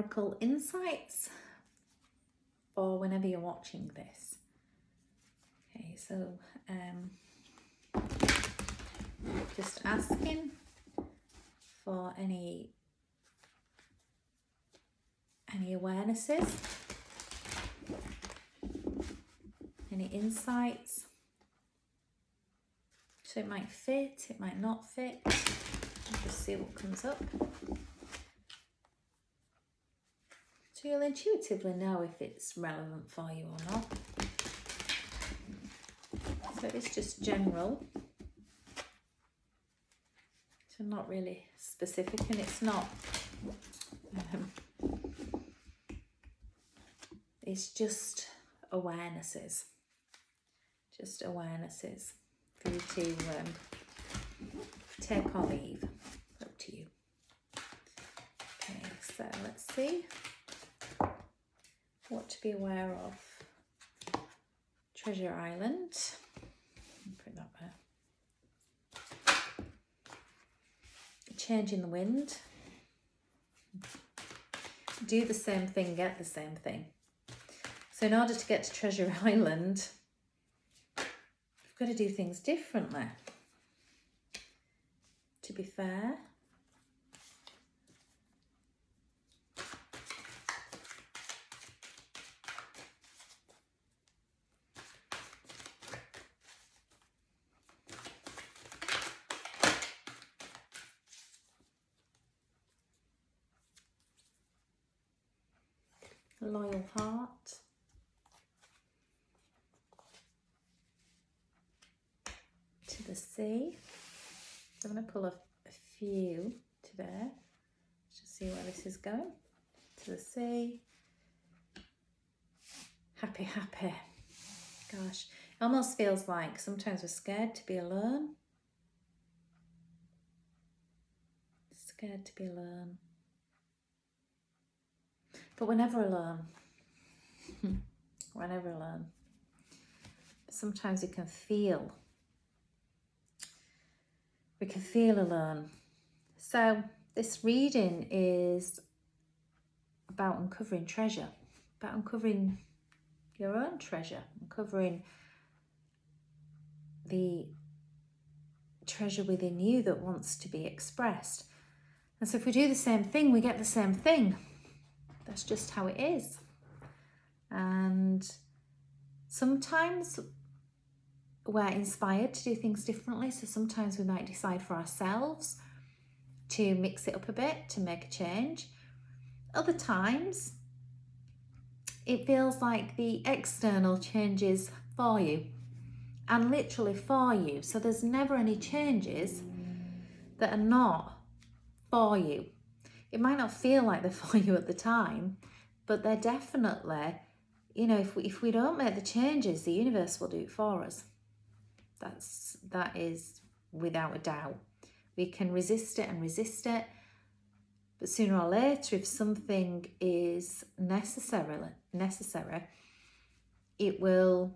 oracle insights for whenever you're watching this. Okay, so just asking for any awarenesses, any insights. So it might fit, it might not fit. Just see what comes up. So you'll intuitively know if it's relevant for you or not. So it's just general. So not really specific, and it's not. It's just awarenesses. Just awarenesses for you to take or leave. Up to you. Okay, so let's see what to be aware of. Treasure Island. Put that there. Change in the wind. Do the same thing, get the same thing. So in order to get to Treasure Island, we've got to do things differently. To be fair. A loyal heart. To the sea. So I'm going to pull a few today to see where this is going. To the sea. Happy, happy. Gosh, it almost feels like sometimes we're scared to be alone. Scared to be alone. But we're never alone. We're never alone. But sometimes we can feel alone. So this reading is about uncovering treasure, about uncovering your own treasure, uncovering the treasure within you that wants to be expressed. And so if we do the same thing, we get the same thing. That's just how it is. And sometimes we're inspired to do things differently. So sometimes we might decide for ourselves to mix it up a bit, to make a change. Other times, it feels like the external changes for you, and literally for you. So there's never any changes that are not for you. It might not feel like they're for you at the time, but they're definitely, you know, if we don't make the changes, the universe will do it for us. That is without a doubt. We can resist it and resist it, but sooner or later, if something is necessary, it will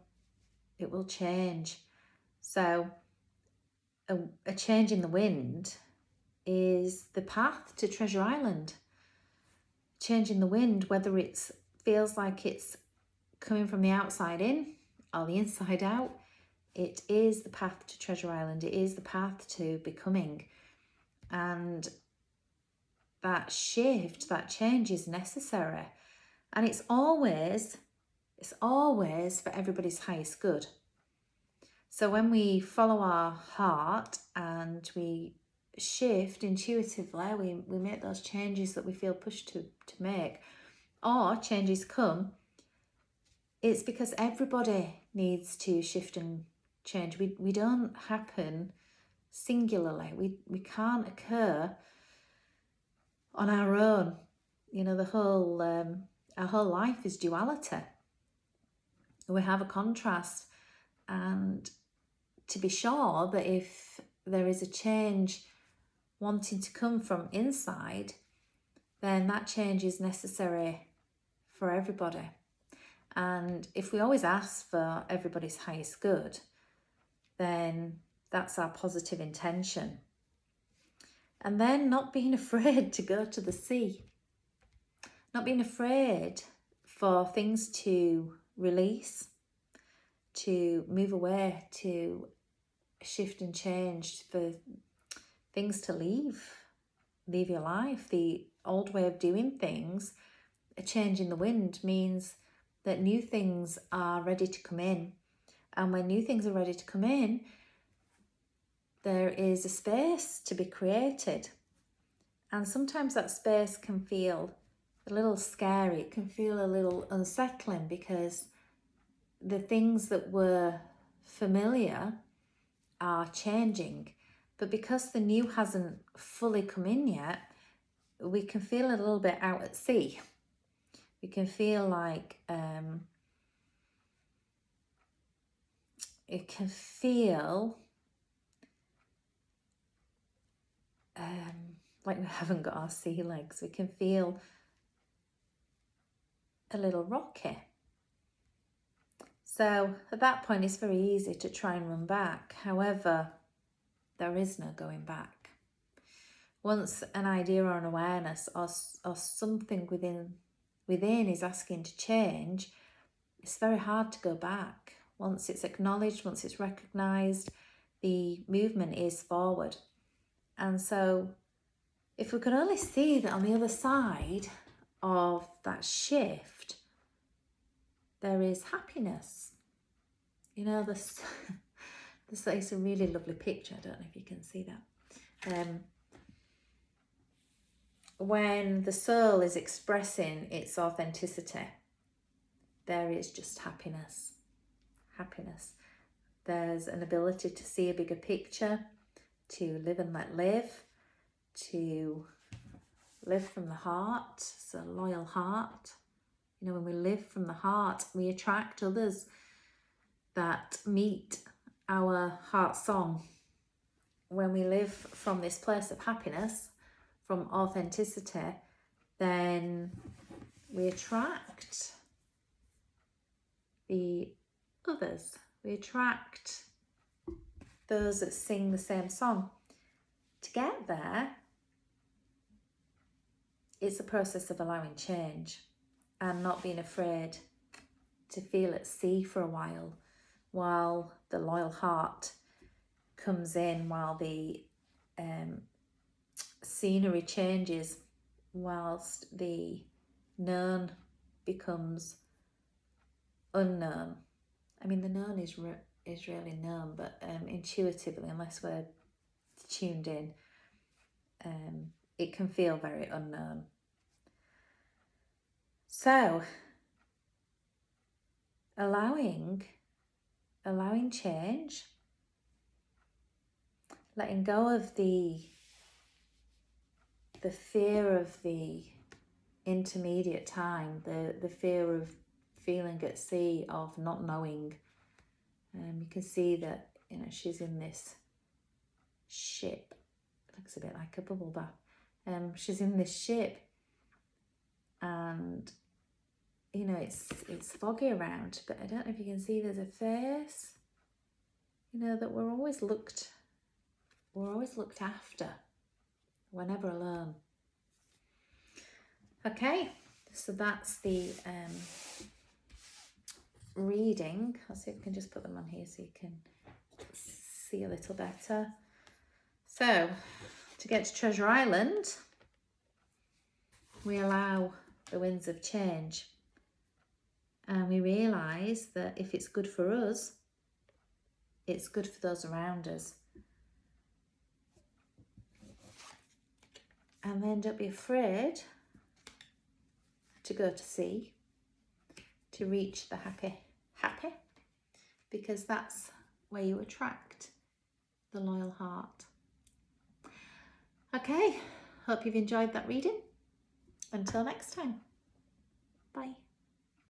change. So a change in the wind is the path to Treasure Island. Change in the wind, whether it feels like it's coming from the outside in or the inside out, it is the path to Treasure Island. It is the path to becoming. And that shift, that change is necessary. And it's always for everybody's highest good. So when we follow our heart and we shift intuitively, we make those changes that we feel pushed to make, or changes come, it's because everybody needs to shift and change. We don't happen singularly. We can't occur on our own. You know, our whole life is duality. We have a contrast, and to be sure that if there is a change wanting to come from inside, then that change is necessary for everybody. And if we always ask for everybody's highest good, then that's our positive intention. And then not being afraid to go to the sea. not being afraid for things to release, to move away, to shift and change, for things to leave your life. The old way of doing things, a change in the wind, means that new things are ready to come in. And when new things are ready to come in, there is a space to be created. And sometimes that space can feel a little scary. It can feel a little unsettling because the things that were familiar are changing. But because the new hasn't fully come in yet, we can feel a little bit out at sea. We can feel like it can feel like we haven't got our sea legs. We can feel a little rocky. So at that point, it's very easy to try and run back. However, there is no going back. Once an idea or an awareness or something within is asking to change, it's very hard to go back. Once it's acknowledged, once it's recognised, the movement is forward. And so if we could only see that on the other side of that shift, there is happiness. You know, this is a really lovely picture. I don't know if you can see that. When the soul is expressing its authenticity, there is just happiness. Happiness. There's an ability to see a bigger picture, to live and let live, to live from the heart. It's a loyal heart. You know, when we live from the heart, we attract others that meet our heart song. When we live from this place of happiness, from authenticity, then we attract the others. We attract those that sing the same song. To get there, it's a process of allowing change and not being afraid to feel at sea for a while the loyal heart comes in, while the scenery changes, whilst the known becomes unknown. I mean, the known is really known, but intuitively, unless we're tuned in, it can feel very unknown. So, allowing change, letting go of the fear of the intermediate time, the fear of feeling at sea, of not knowing. You can see that, you know, she's in this ship. It looks a bit like a bubble bath. She's in this ship, and you know, it's foggy around, but I don't know if you can see there's a face. You know, that we're always looked after. We're never alone. Okay, so that's the reading. I'll see if I can just put them on here so you can see a little better. So, to get to Treasure Island, we allow the winds of change. And we realise that if it's good for us, it's good for those around us. And then don't be afraid to go to sea, to reach the happy, because that's where you attract the loyal heart. Okay, hope you've enjoyed that reading. Until next time, bye.